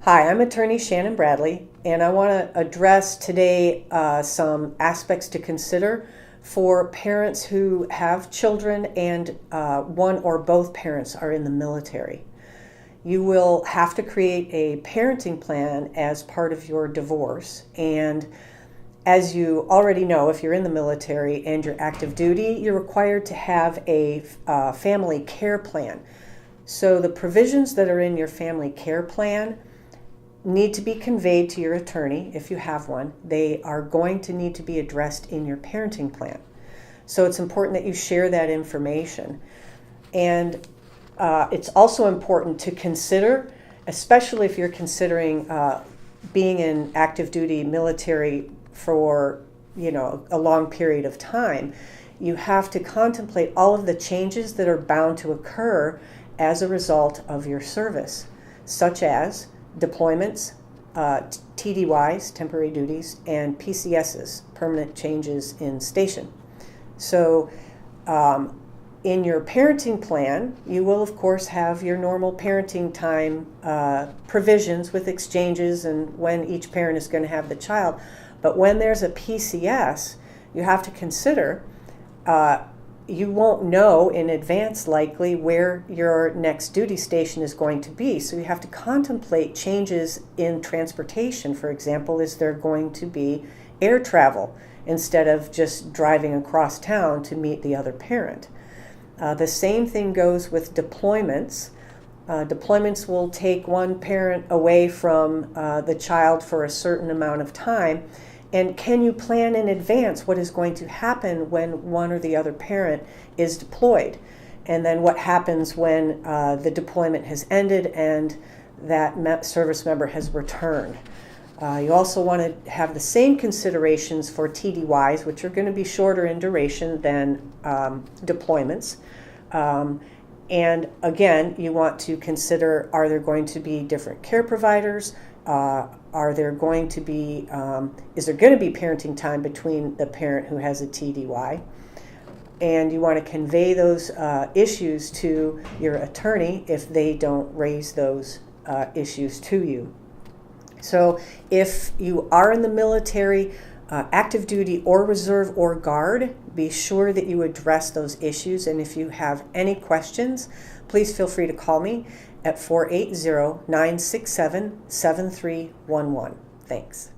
Hi, I'm attorney Shannon Bradley, and I want to address today some aspects to consider for parents who have children and one or both parents are in the military. You will have to create a parenting plan as part of your divorce, and as you already know, if you're in the military and you're active duty, you're required to have a family care plan. So the provisions that are in your family care plan need to be conveyed to your attorney if you have one. They are going to need to be addressed in your parenting plan. So it's important that you share that information. And it's also important to consider, especially if you're considering being in active duty military for a long period of time, you have to contemplate all of the changes that are bound to occur as a result of your service, such as deployments, TDYs, temporary duties, and PCSs, permanent changes in station. So in your parenting plan, you will of course have your normal parenting time provisions with exchanges and when each parent is going to have the child. But when there's a PCS, you have to consider you won't know in advance likely where your next duty station is going to be. So you have to contemplate changes in transportation. For example, is there going to be air travel instead of just driving across town to meet the other parent? The same thing goes with deployments. Deployments will take one parent away from the child for a certain amount of time. And can you plan in advance what is going to happen when one or the other parent is deployed? And then what happens when the deployment has ended and that service member has returned? You also want to have the same considerations for TDYs, which are going to be shorter in duration than deployments. And again, you want to consider, are there going to be different care providers? Is there going to be parenting time between the parent who has a TDY? And you want to convey those issues to your attorney if they don't raise those issues to you. So if you are in the military, active duty or reserve or guard, be sure that you address those issues. And if you have any questions, please feel free to call me at 480-967-7311. Thanks.